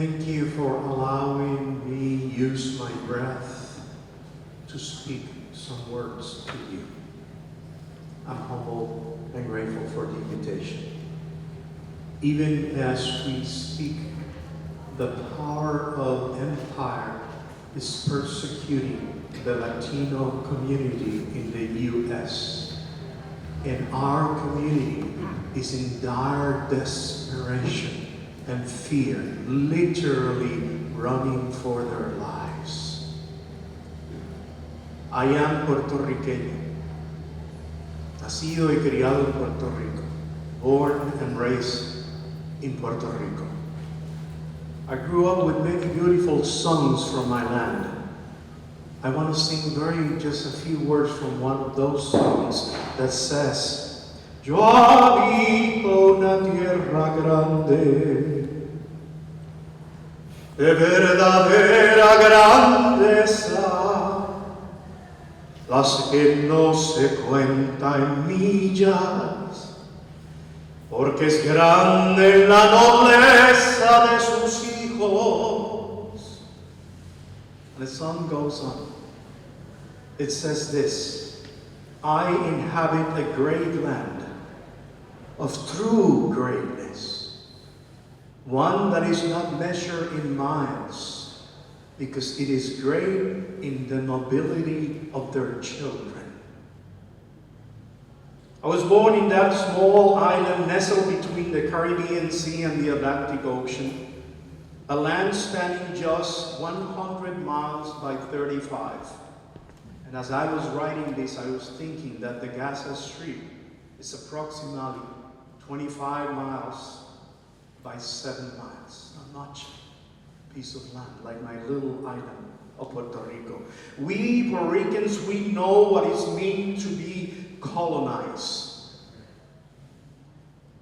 Thank you for allowing me use my breath to speak some words to you. I'm humble and grateful for the invitation. Even as we speak, the power of empire is persecuting the Latino community in the U.S. And our community is in dire desperation and fear, literally running for their lives. I am puertorriqueño, nacido y criado en Puerto Rico, born and raised in Puerto Rico. I grew up with many beautiful songs from my land. I want to sing just a few words from one of those songs that says, Yo habito una tierra grande, de verdadera grandeza, las que no se cuenta en millas, porque es grande la nobleza de sus hijos. The song goes on. It says this, I inhabit a great land of true greatness, one that is not measured in miles, because it is great in the nobility of their children. I was born in that small island nestled between the Caribbean Sea and the Atlantic Ocean, a land spanning just 100 miles by 35. And as I was writing this, I was thinking that the Gaza Strip is approximately 25 miles by 7 miles. Not much piece of land, like my little island of Puerto Rico. We Puerto Ricans, we know what it means to be colonized.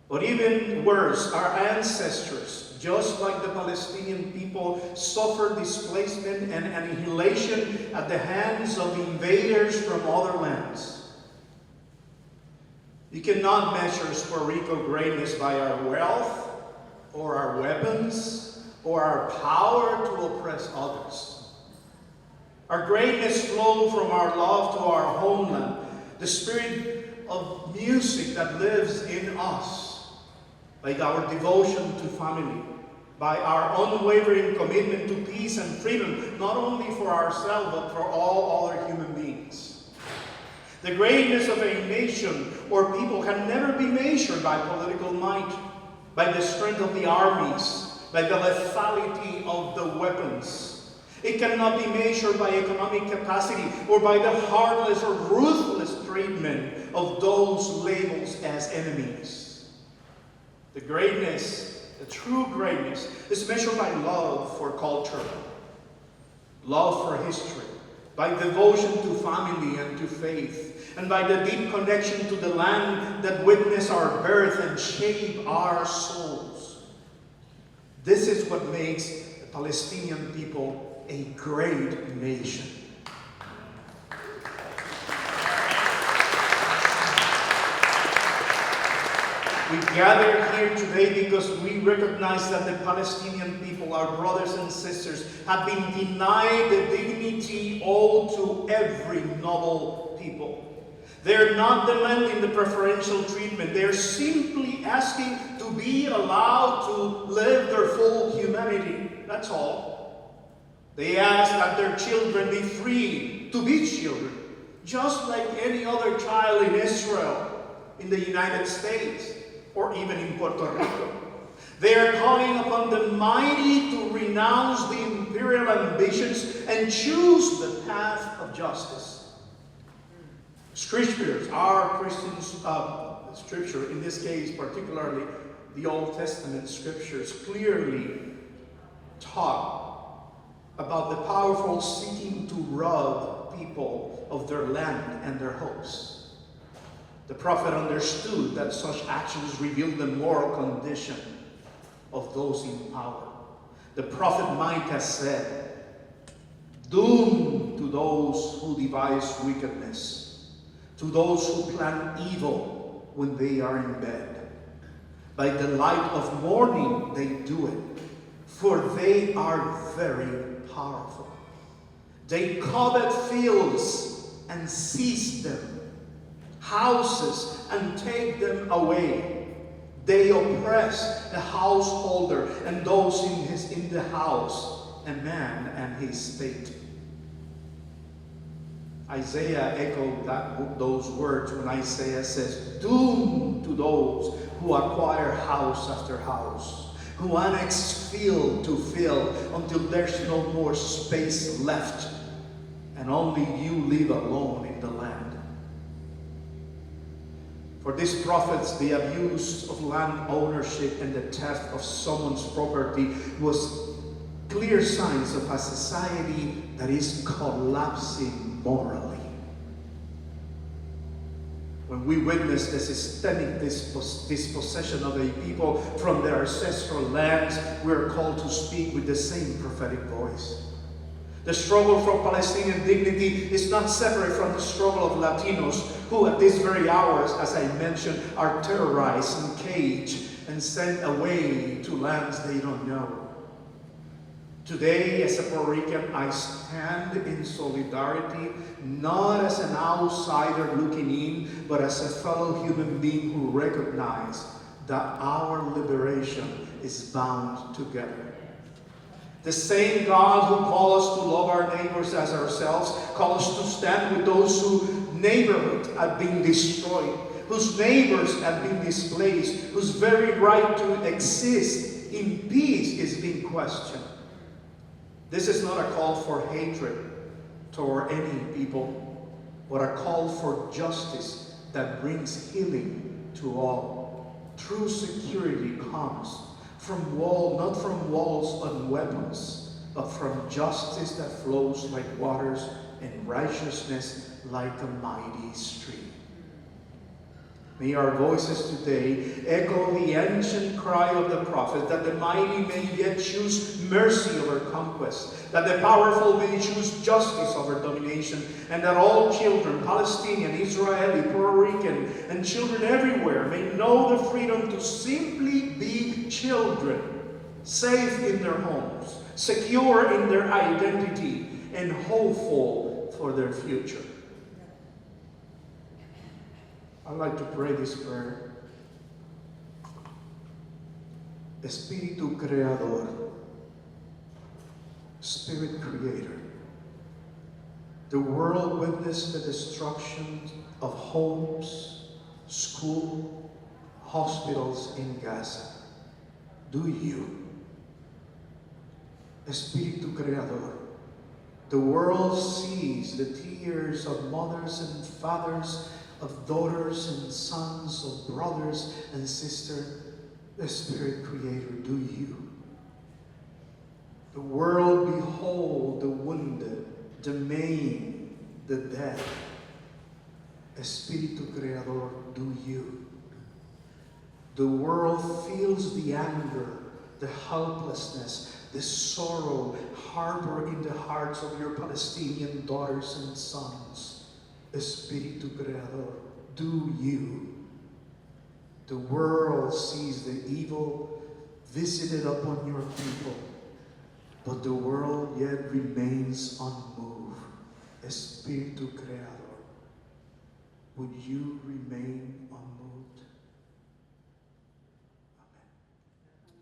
But even worse, our ancestors, just like the Palestinian people, suffered displacement and annihilation at the hands of invaders from other lands. You cannot measure Puerto Rico greatness by our wealth, or our weapons, or our power to oppress others. Our greatness flows from our love to our homeland, the spirit of music that lives in us, by our devotion to family, by our unwavering commitment to peace and freedom, not only for ourselves, but for all other human beings. The greatness of a nation or people can never be measured by political might, by the strength of the armies, by the lethality of the weapons. It cannot be measured by economic capacity or by the heartless or ruthless treatment of those labeled as enemies. The greatness, the true greatness, is measured by love for culture, love for history, by devotion to family and to faith, and by the deep connection to the land that witnessed our birth and shaped our souls. This is what makes the Palestinian people a great nation. We gather here today because we recognize that the Palestinian people, our brothers and sisters, have been denied the dignity owed to every noble people. They're not demanding the preferential treatment. They're simply asking to be allowed to live their full humanity. That's all. They ask that their children be free to be children, just like any other child in Israel, in the United States, or even in Puerto Rico. They are calling upon the mighty to renounce the imperial ambitions and choose the path of justice. Scriptures, our Christian scripture, in this case particularly the Old Testament scriptures, clearly talk about the powerful seeking to rob people of their land and their hopes. The prophet understood that such actions revealed the moral condition of those in power. The prophet Micah said, "Doom to those who devise wickedness, to those who plan evil when they are in bed. By the light of morning they do it, for they are very powerful. They covet fields and seize them, houses and take them away. They oppress the householder and those in the house, a man and his state. Isaiah echoed those words when Isaiah says, "Doom to those who acquire house after house, who annex field to field until there's no more space left, and only you live alone in the land." For these prophets, the abuse of land ownership and the theft of someone's property was clear signs of a society that is collapsing morally. When we witness the systemic dispossession of a people from their ancestral lands, we are called to speak with the same prophetic voice. The struggle for Palestinian dignity is not separate from the struggle of Latinos who at these very hours, as I mentioned, are terrorized and caged and sent away to lands they don't know. Today, as a Puerto Rican, I stand in solidarity, not as an outsider looking in, but as a fellow human being who recognizes that our liberation is bound together. The same God who calls us to love our neighbors as ourselves, calls us to stand with those whose neighborhoods have been destroyed, whose neighbors have been displaced, whose very right to exist in peace is being questioned. This is not a call for hatred toward any people, but a call for justice that brings healing to all. True security comes not from walls and weapons, but from justice that flows like waters and righteousness like a mighty stream. May our voices today echo the ancient cry of the prophet, that the mighty may yet choose mercy over conquest, that the powerful may choose justice over domination, and that all children, Palestinian, Israeli, Puerto Rican, and children everywhere may know the freedom to simply be children, safe in their homes, secure in their identity, and hopeful for their future. I'd like to pray this prayer. Espíritu Creador, Spirit Creator, the world witnessed the destruction of homes, schools, hospitals in Gaza. Do you? Espíritu Creador, the world sees the tears of mothers and fathers, of daughters and sons, of brothers and sisters. The Spirit Creator, do you? The world behold the wounded, the maimed, the dead. Espíritu Creador, do you? The world feels the anger, the helplessness, the sorrow harbor in the hearts of your Palestinian daughters and sons. Espíritu Creador, do you? The world sees the evil visited upon your people, but the world yet remains unmoved. Espíritu Creador, would you remain